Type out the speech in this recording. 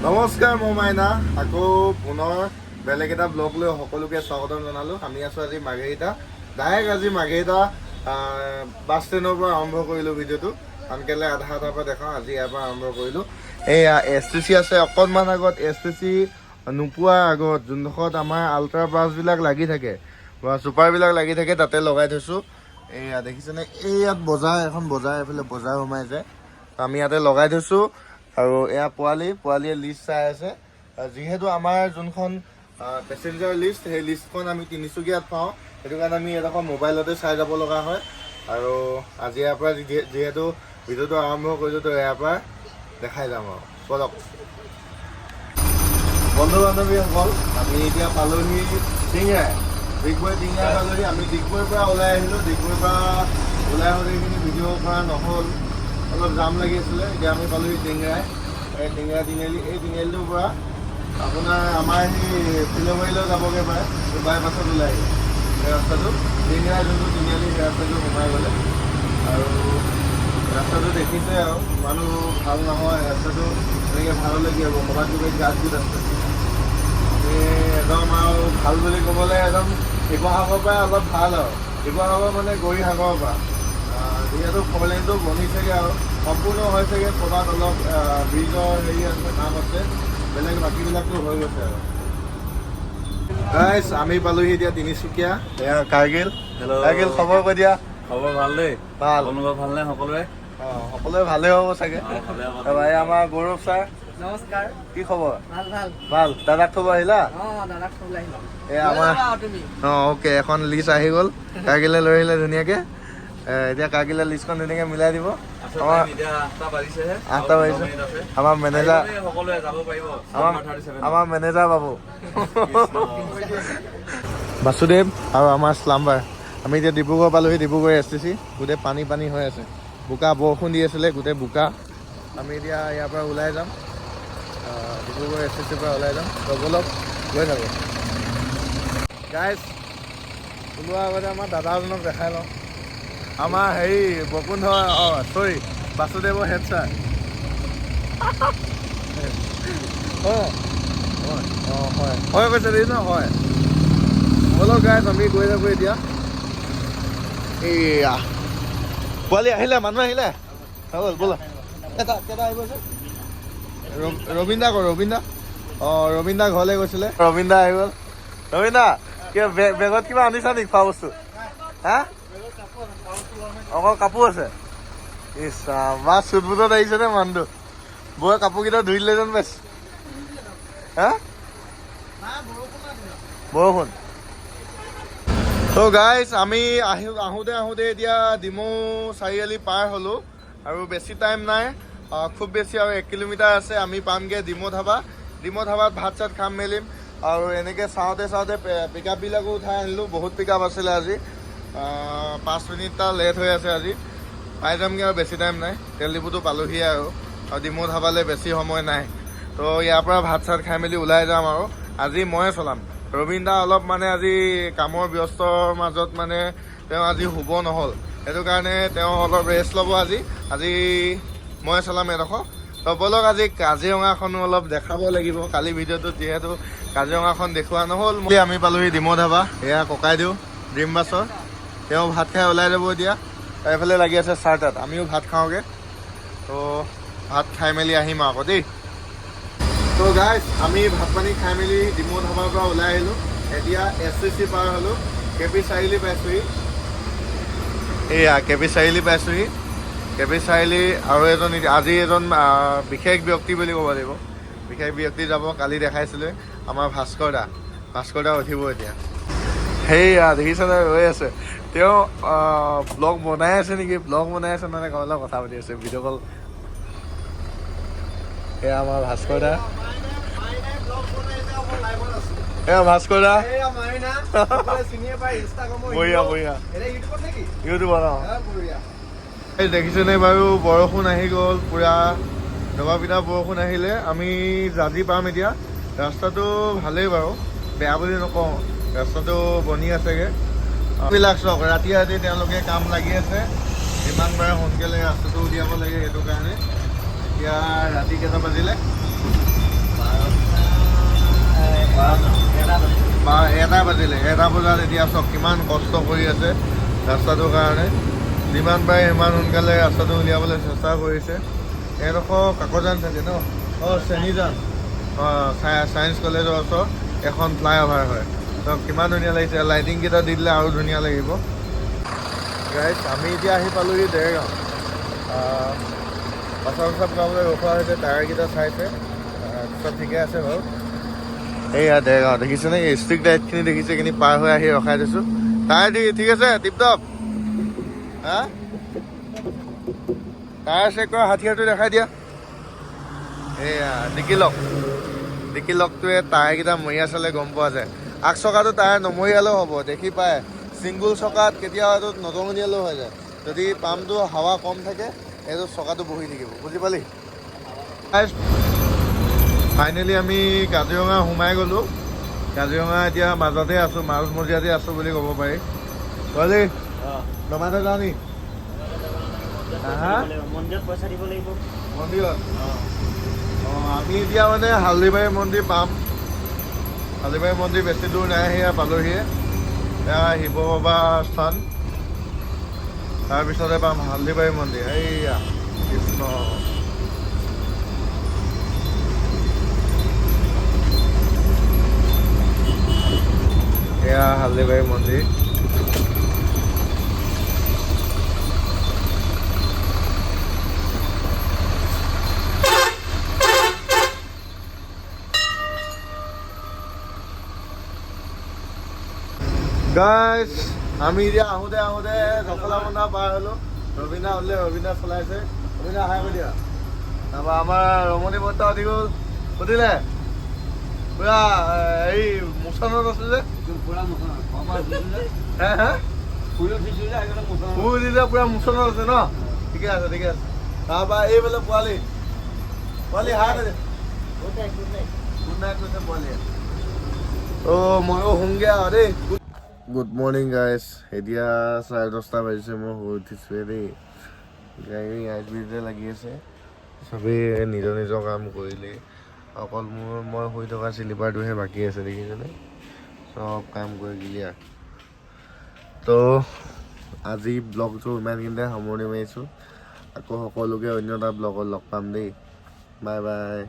নমস্কাৰ মই মাইনা আকৌ পুনৰ বেলেগ এটা ব্লগ লৈ সকলোকে স্বাগতম জনালোঁ। আমি আছোঁ আজি মাৰ্ঘেৰিটা ডাইৰেক্ট আজি মাৰ্ঘেৰিটা বাছ ষ্টেণ্ডৰ পৰা আৰম্ভ কৰিলোঁ ভিডিঅ'টো। আনকালে আধাৰ পৰা দেখাওঁ, আজি ইয়াৰ পৰা আৰম্ভ কৰিলোঁ। এইয়া STC আছে অকণমান আগত, STC নোপোৱাৰ আগত যোনডোখৰত আমাৰ আল্ট্ৰা বাছবিলাক লাগি থাকে বা ছুপাৰবিলাক লাগি থাকে তাতে লগাই থৈছোঁ। এইয়া দেখিছেনে, এই ইয়াত বজাৰ এখন বজাৰ এইফালে বজাৰ সোমাই যায়, আমি ইয়াতে লগাই থৈছোঁ। আৰু এয়া পোৱালীয়ে লিষ্ট চাই আছে। যিহেতু আমাৰ যোনখন পেচেঞ্জাৰ লিষ্ট, সেই লিষ্টখন আমি তিনিচুকীয়াত পাওঁ, সেইটো কাৰণে আমি এডোখৰ মোবাইলতে চাই যাব লগা হয়। আৰু আজি ইয়াৰ পৰা যিহেতু ভিডিঅ'টো আৰম্ভ কৰিছোঁ, তো ইয়াৰ পৰা দেখাই যাম আৰু বলক। বন্ধু বান্ধৱীসকল, আমি এতিয়া পালোহি টিংৰাই, ডিগবৈ টিংৰাই পালোহি। আমি ডিগবৈৰ পৰা ওলাই আহিলোঁ। ডিগবৈৰ পৰা ওলাই আহোঁতে এইখিনি ভিডিঅ' কৰা নহ'ল, অলপ জাম লাগি আছিলে। এতিয়া আমি পালোহি টিংৰাই। এই টিংৰাই এই তিনিআলিটোৰ পৰা আপোনাৰ আমাৰ সেই ফিলবাৰীলৈ যাবগৈ পাৰে, বাইপাছত ওলাই আহিব সেই ৰাস্তাটো। টিংৰাই যোনটো তিনিআলি সেই ৰাস্তাটো সোমাই গ'লে, আৰু ৰাস্তাটো দেখিছে আৰু মানুহ ভাল নহয়। ৰাস্তাটো এনেকৈ ভাললৈকে হ'ব, ক'ৰবাত কিবা গাছ গোট আছে। আমি একদম আৰু ভাল বুলি ক'বলৈ একদম শিৱসাগৰৰ পৰা অলপ ভাল আৰু শিৱসাগৰ মানে গৌৰীসাগৰৰ পৰা, যিহেতু ফ'ৰলেনটো বনিছেগৈ আৰু সম্পূৰ্ণ হৈছেগৈ। ক'ৰবাত অলপ ব্ৰিজৰ হেৰি আছে, কাম আছে, বেলেগ বাকীবিলাকতো হৈ গৈছে আৰু। গাইছ, আমি পালোহি এতিয়া তিনিচুকীয়া। এয়া কাৰ্গিল। কাৰ্গিল, খবৰ কৈ দিয়া। খবৰ ভাল দেই। ভাল, আপোনালোকৰ ভালনে সকলোৰে? সকলোৱে ভালেই হ'ব চাগে। তাৰপৰা এই আমাৰ গৌৰৱ ছাৰ, নমস্কাৰ। কি খবৰ? ভাল ভাল। ভাল। দাদাক থ'ব আহিলা? দাদাক থ'বলৈ আহিলোঁ। এই আমাৰ অ'কে, এখন লিষ্ট আহি গ'ল, কাৰ্গিলে লৈ আহিলে ধুনীয়াকৈ। এতিয়া কাৰ্গিলে লিষ্টখন ধুনীয়াকৈ মিলাই দিব। আমাৰ 8টা বাজিছেহে। 8টা বাজিছে। আমাৰ মেনেজাৰ, সকলোৱে যাব পাৰিব। আমাৰ মেনেজাৰ বাবু বাসুদেৱ আৰু আমাৰ স্লাম্বাৰ। আমি এতিয়া ডিব্ৰুগড় পালোহি। ডিব্ৰুগড় STC গোটেই পানী হৈ আছে, বোকা বৰষুণ দি আছিলে, গোটেই বোকা। আমি এতিয়া ইয়াৰ পৰা ওলাই যাম, ডিব্ৰুগড় STCৰ পৰা ওলাই যাম। বলক লৈ যাব গাইজ। ওলোৱাৰ আগতে আমাৰ দাদাজনক দেখাই লওঁ। আমাৰ হেৰি বকুন্ধ, বাসুদেৱৰ হেড ছাৰ। হয় কৈছে দেই ন? হয়, বলক গাইজ, আমি গৈ থাকোঁ এতিয়া। এয়া পোৱালি আহিলে, মানুহ আহিলে, হ'ল ব'লা। কেইটা আহিব যে? ৰবীন দা কৰ, ৰবীন দা। ৰবীন দা ঘৰলৈ গৈছিলে, ৰবীন দা আহি গ'ল। ৰবীন দা, কিবা বেগত কিবা আনিছা নেকি খোৱা বস্তু? হা, অকল কাপোৰ আছে? ইচ্ছা, মাছ চুট বুটত আহিছে নে মানুহটো? বৌয়ে কাপোৰকেইটা ধুই দিলে যেন পাইছে। হা, বৰষুণ। ত' গাইজ, আমি আহোঁতে এতিয়া ডিমৌ চাৰিআলি পাৰ হ'লোঁ, আৰু বেছি টাইম নাই, খুব বেছি আৰু 1 কিলোমিটাৰ আছে। আমি পামগৈ ডিমৌ ধাবা। ডিমৌ ধাবাত ভাত চাত খাম মেলিম। আৰু এনেকৈ চাওঁতে পিক আপবিলাকো উঠাই আনিলোঁ। বহুত পিক আপ আছিলে আজি, 5 মিনিটটা লেট হৈ আছে আজি। পাই যামগৈ আৰু বেছি টাইম নাই। তেল ডিপুটো পালোহিয়ে আৰু ডিমৌ ধাবালৈ বেছি সময় নাই। তো ইয়াৰ পৰা ভাত চাত খাই মেলি ওলাই যাম আৰু আজি ময়ে চলাম। ৰবীন দা অলপ মানে আজি কামৰ ব্যস্তৰ মাজত মানে তেওঁ আজি শুব নহ'ল, সেইটো কাৰণে তেওঁ অলপ ৰেষ্ট ল'ব আজি ময়ে চলাম এডোখৰ। তো বলক, আজি কাজিৰঙাখনো অলপ দেখাব লাগিব। কালি ভিডিঅ'টোত যিহেতু কাজিৰঙাখন দেখুওৱা নহ'ল। আমি পালোহি ডিমৌ ধাবা। এয়া ককাইদেউ ড্ৰিম বাছৰ, তেওঁ ভাত খাই ওলাই যাব এতিয়া। এইফালে লাগি আছে চাৰ্টাত, আমিও ভাত খাওঁগৈ। তো ভাত খাই মেলি আহিম আকৌ দেই। তো গাইজ, আমি ভাত পানী খাই মেলি ডিমৌ ধাবাৰ পৰা ওলাই আহিলোঁ। এতিয়া STC পাৰ হ'লোঁ, KP চাৰিআলি পাইছোঁহি। এয়া KP চাৰিআলি পাইছোঁহি। KP চাৰিআলি আৰু আজি এজন বিশেষ ব্যক্তি বুলি ক'ব লাগিব। বিশেষ ব্যক্তি যাব, কালি দেখাইছিলোঁ আমাৰ ভাস্কৰ দা উঠিব এতিয়া। সেইয়া দেখিছেনে, ৰৈ আছে তেওঁ। ব্লগ বনাই আছে নেকি, মানে কাৰোবাৰ কথা পাতি আছে, ভিডিঅ' কল। এয়া আমাৰ ভাস্কৰ দা, বঢ়িয়া ইউটিউবৰ। দেখিছেনে বাৰু, বৰষুণ আহি গ'ল, পুৰা দবা-পিটা বৰষুণ আহিলে। আমি জাজি পাম এতিয়া। ৰাস্তাটো ভালেই বাৰু, বেয়া বুলি নকওঁ, ৰাস্তাটো বনি আছেগৈ। বিলাক চাওক, ৰাতি তেওঁলোকে কাম লাগি আছে, যিমান পাৰে সোনকালে ৰাস্তাটো উলিয়াব লাগে। সেইটো কাৰণে এতিয়া ৰাতি কেইটা বাজিলে, বাজিলে 1টা বজাত এতিয়া চব কিমান কষ্ট কৰি আছে ৰাস্তাটোৰ কাৰণে যিমান পাৰে সিমান সোনকালে ৰাস্তাটো উলিয়াবলৈ চেষ্টা কৰিছে এডোখৰ কাকজান থাকে ন চেনিজান ছায়েন্স কলেজৰ ওচৰত এখন ফ্লাইঅভাৰ হয় তো কিমান ধুনীয়া লাগিছে লাইটিংকেইটা দি দিলে আৰু ধুনীয়া লাগিব গাইজ আমি এতিয়া আহি পালোঁহি দেৰগাঁও প্ৰচাৰ গাঁৱলৈ ৰখোৱা হৈছে টায়াৰকেইটা চাইছে চব ঠিকে আছে বাৰু এইয়া দেৰগাঁও দেখিছেনে এই ষ্ট্ৰিট লাইটখিনি দেখিছে এইখিনি পাৰ হৈ আহি ৰখাই দিছোঁ টায়াৰ ঠিক আছে টিপটপ হা টায়াৰ চেক কৰা হাথিয়াৰটো দেখাই দিয়া এইয়া ডিকি লকটোৱে টায়াৰকেইটা মৰিয়া চালে গম পোৱা যায় আগ চকাটো টায়াৰ নমৰিয়ালেও হ'ব দেখি পায় ছিংগুল চকাত কেতিয়াবা নটঙনিয়ালেও হৈ যায় যদি পাম্পটো হাৱা কম থাকে এইটো চকাটো বহি থাকিব বুজি পালি ফাইনেলি আমি কাজিৰঙা সোমাই গ'লোঁ কাজিৰঙা এতিয়া মাজতে আছোঁ মাজমজিয়াতে আছোঁ বুলি ক'ব পাৰি পোৱালি নমাই থৈ যাওঁ নি মন্দিৰত পইচা দিব লাগিব মন্দিৰত আমি এতিয়া মানে হালদিবাৰী মন্দিৰ পাম হালদিবাৰী মন্দিৰ বেছি দূৰ নাই সেয়া পালোহিয়ে এয়া শিৱ বাবা স্থান তাৰপিছতে পাম হালদিবাৰী মন্দিৰ এইয়া কৃষ্ণ এয়া হালদিবাৰী মন্দিৰ গাইজ আমি এতিয়া আহোঁতে জখলাবন্ধা পাৰ হ'লোঁ ৰবীনা চলাইছে ৰবীনা হাই কৰি দিয়া তাৰপৰা আমাৰ ৰমণী বৰ্তা উঠি গ'ল সুধিলে পুৰা এই মোচনত আছে যে শুই উঠিছে পুৰা মোচনত আছে ন ঠিকে আছে তাৰপৰা এইফালে পোৱালি হাই কৰি গুড নাইট কৈছে পোৱালীয়ে ময়ো শুমগৈ আৰু দেই গুড মৰ্ণিং গাইজ এতিয়া 10:30 বাজিছে মই শুই উঠিছোঁৱে দেই গাড়ী আইচবিতে লাগি আছে চবেই নিজৰ কাম কৰিলেই অকল মই শুই থকা শ্লিপাৰটোহে বাকী আছে দেখিছেনে চব কাম কৰি ক্লিয়াৰ তো আজি ব্লগটো ইমানখিনিতে সামৰণি মাৰিছোঁ আকৌ সকলোকে অন্য এটা ব্লগত লগ পাম দেই বাই বাই